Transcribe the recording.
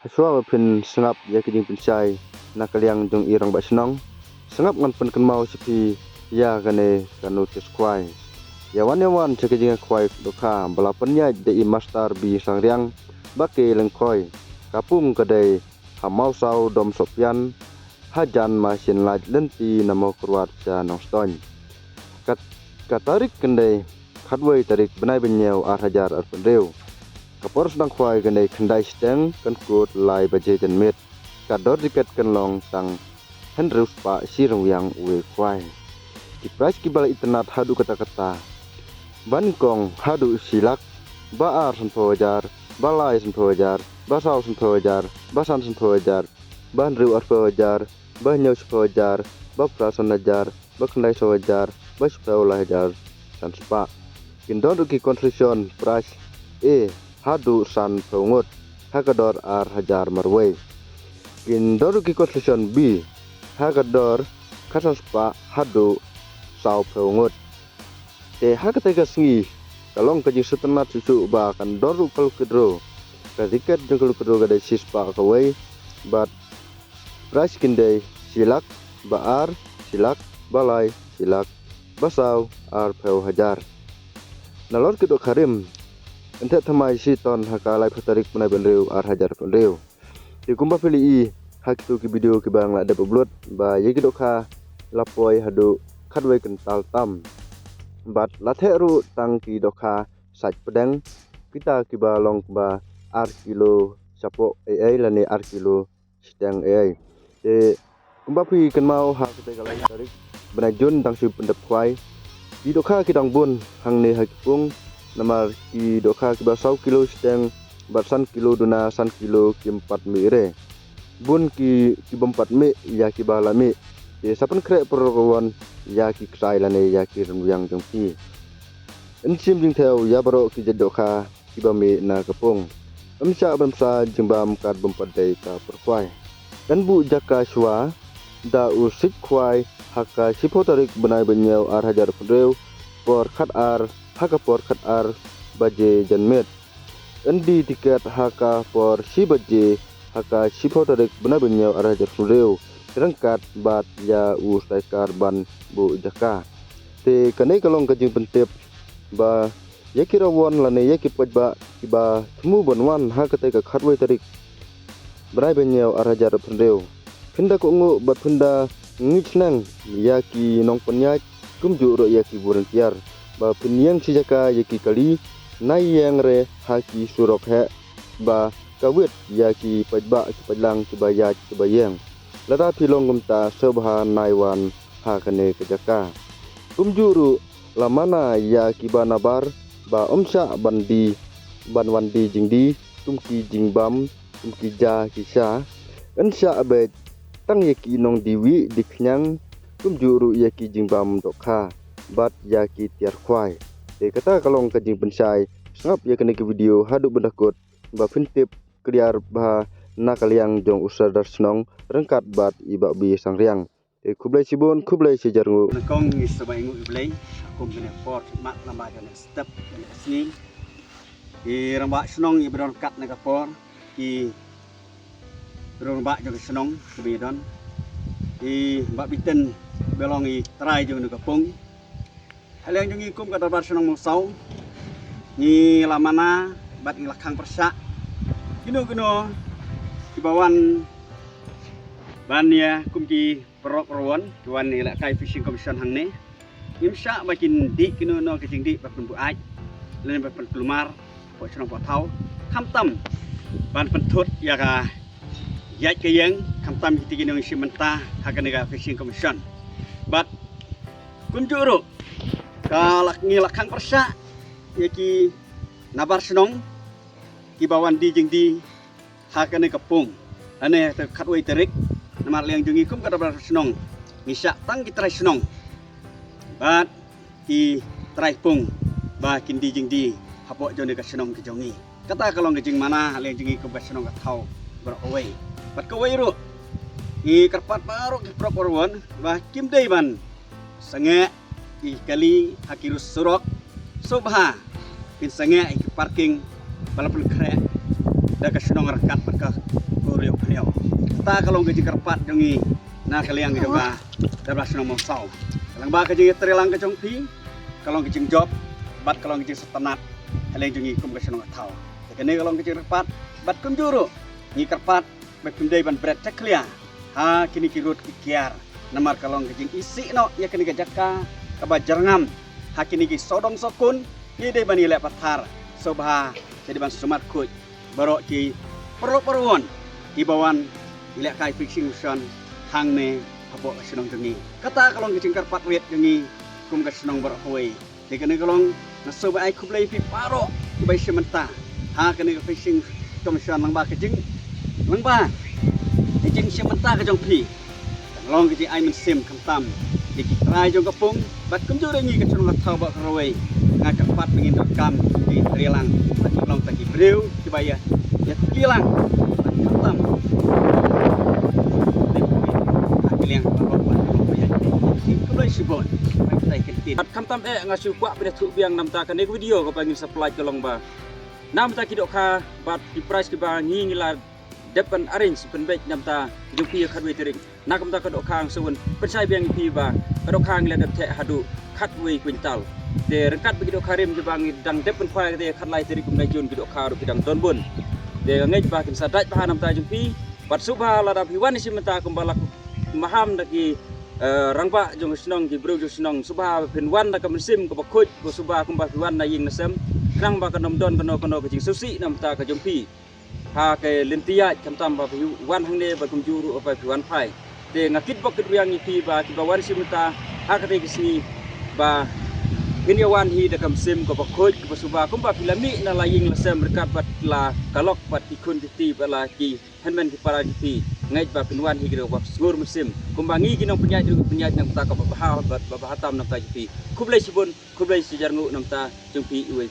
Haswa pin sengap ya kijing pinsai nak kaliang jong irang ba senong sengap ngan pen kan mau sepi ya kane kanu tes kwai ya wan cekijing kwai dokha balapannya de master bi sangriang bake lengkoi kapung kedai hamau sau dom sopian hajan masin laj lenti namo kurwat cha nongstoin katarik kendai khadwai tarik benai benyau hajar pendeu kapor sedang kwai kendai kendai steng kan kut lai baje janmet kador diket kan long tang hendrus pa sirung yang uwe kwai di price kibal internet hadu kata-kata bankong hadu silak baar sempojar balai sempojar basau sempojar basan sempojar ban riu arpojar banyau sempojar baprasan ajar bakendai sojar baspau lajar dan spa kindon rugi konstruction price hadu san pengut hakador ar hajar marway kindon rugi konstruction b hakador kasan spa hadu sau pengut te hakatega sengi kalong kaji setenat susu ba kan doru kalau kedro kadikat jengkal kedro gadai sispa kawai bat price kindai silak baar silak balai silak basau ar peu hajar nalor kedok karim entek thamai si ton hakalai patarik punai benreu ar hajar benreu di kumba pili i hak tu ki video ki bang la de upload ba ye kedok kha lapoi hadu khadwai kental tam bat latheru tangki dokha saj pedang kita kiba long ba ar kilo sapo ai lani ar kilo sedang ai te kumba pi kan mau ha kete galai tarik benajun tang su pendep kwai di dokha kidang bun hang ne hakipung namar ki dokha kiba 100 kilo sedang bat 1 kilo duna 1 kilo ki 4 mi re bun ki 4 mi ya ki bala mi ye sapen krek perkawan ya ki krai lane ya ki yang jongki ensim jing theo ya baro ki jadokha ki bami na kapung emsa bamsa jembam kad bempadai ka perkwai dan bu jaka shwa da usik kwai haka sipotarik benai benyau ar hajar pendeu por khat ar haka por khat ar baje janmet endi tiket haka por si baje haka sipotarik benai benyau ar hajar pendeu rengkat bat ya usai karban bu jaka te kanai kalong kajing pentep ba ya kirawon lane ya kipaj ba kiba temu bonwan ha katai ka khatwai tarik brai benyau arajar pendeu pinda ko ngu bat pinda ngichnang ya ki nong penyak kumju ro ya ki buran tiar ba penyang si jaka ya ki kali nai yang re ha ki surok he ba kawit ya ki pajba ki pajlang ki bayaj ki bayang lada pilong gumta sebha naiwan ha kane kejaka kumjuru lamana ya kibana bar ba omsa bandi banwandi jingdi tumki jingbam tumki ja kisha ensha abet tang yaki nong diwi diknyang kumjuru yaki jingbam dokha bat yaki tiar kwai te kata kalong kajing pensai sangap ya kene ke video hadu bendakut ba pintip kliar ba nakaliang jong usar dar senong rengkat bat ibak bi sangriang e kublai sibon kublai sejarngu kong isbai ngu iblai kum kene port mak lamba kene step kene sini i ramba senong i bron kat na kapor i bron ba jong senong kebidon i mbak biten belong i trai jong na kapung haliang jong i kum kata bar senong musau ni lamana bat i lakhang persa kino Kibawan bania kumki perok-perwan kiwan ni la kai fishing commission hang ni imsha bakin di kino no kicing di ba penbu aj len ba penplumar po senong po thau khamtam ban pentut ya ka yai ke yang khamtam kiti kino simenta hakanega fishing commission bat kunjuru kalak ngilakang persa yaki nabar senong kibawan di jing di hakane kapung ane khatwai tarik namar liang jungi kum kada bar senong ngisa tang ki trai senong bat i trai pung ba kindi jingdi hapo jone ka senong ki jongi kata kalong jing mana liang jungi kum ka senong ka thau bar away bat kawai ru i karpat baru ki proporwan ba kim dei ban sange i kali hakirus surok sobha pin sange i parking balapun krek dah kesenong rekat mereka kuriuk beliau. Ta kalau gaji kerpat jongi na kaliang juga dah senong mau sau. Kalau ba gaji terilang ke jongpi, kalau gaji job, bat kalau gaji setenat, kaliang jongi kum kesenong tahu. Kene kalau gaji kerpat, bat kum juru, ni kerpat berpindai ban berat ceklia. Ha kini kirut kikiar. Namar kalau gaji isi no ya kini gajaka kaba jerngam. Ha kini ki sodong sokun, ni dei bani lek patar. Sobha jadi ban sumat kuj. Barok ki perlu-perluan ibawan ilek kai fixing usan hang ne habok senong jengi kata kalau ngicing karpat wet jengi kum ka senong barok hoi dikene kalau naso ba ai kublai pi paro ibai sementa ha kene fixing komisan lang ba kejing lang ba kejing sementa ka jong pi long kejing ai men sim kam tam diki trai jong kapung bat kum jure ngi ka senong thau ba roi nga karpat mengin rekam di trilang long taki breu kibaya ya kilang katam yang kulai sibon pai kentin katam ngasu kwa pada tu biang namta kan video ko pangin supply ke long ba namta kidok kha bat di price ke ba ngi ngila depan arrange penbek namta jupi khadwe tering nakamta kadok khang suwon pensai biang pi ba kadok khang le dap the hadu khatwe quintal de rekat begitu karim ke bang dang depan khwa ke khatlai teri kum najun kidok kha ru bidang tonbun de ngai ba kin sadaj ba namta jupi bat subha la dap hiwan simenta kumbalak maham daki rangpa jong senong ki bro jong senong subha pinwan da kamsim ko bakoj ko subha kumba pinwan na ying nasem krang ba kanom don kono ke jing susi namta ka jompi ha ke lentia kamtam ba wan hangne ba kum juru apa pinwan pai de ngakit bakit wiang ipi ba ki bawan simenta ha ka te kisni ba ini wan hi da kamsim ko bakoj ko subha kumba pilami na laying nasem rekat bat la kalok bat ikun ti bala ki henmen ki para ki ngai ba pinwan higro ba sgur musim kumbangi ginong penyat nang ta ka ba hatam nang ta ji kublai sibun kublai sijarngu nang ta jungpi uwe